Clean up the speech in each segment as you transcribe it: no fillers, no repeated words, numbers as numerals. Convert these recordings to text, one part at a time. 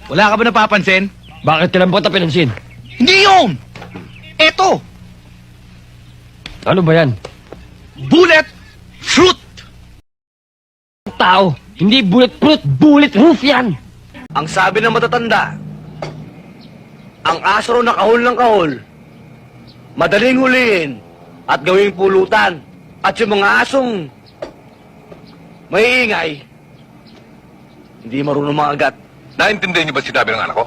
Wala ka ba napapansin? Bakit kailan po ito pinansin? Hindi yun! Eto! Ano ba yan? Bullet fruit! Tao, hindi bulletproof, bulletproof yan! Ang sabi ng matatanda, ang aso raw na kahol ng kahol, madaling huliin at gawing pulutan. At yung mga asong maiingay, hindi marunong mangagat. Naintindihan niyo ba sinabi ng anak ko?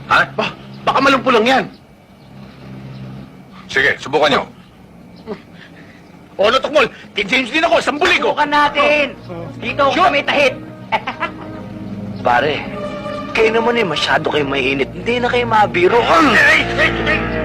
Ha? Baka malumpo lang yan. Sige, subukan niyo. O, Tokmol, King James din ako, sambuli ko. Subukan natin. Dito ako kami tahit. Pare, kayo naman masyado kayo mainit. Hindi na kayo mabiro. Hey!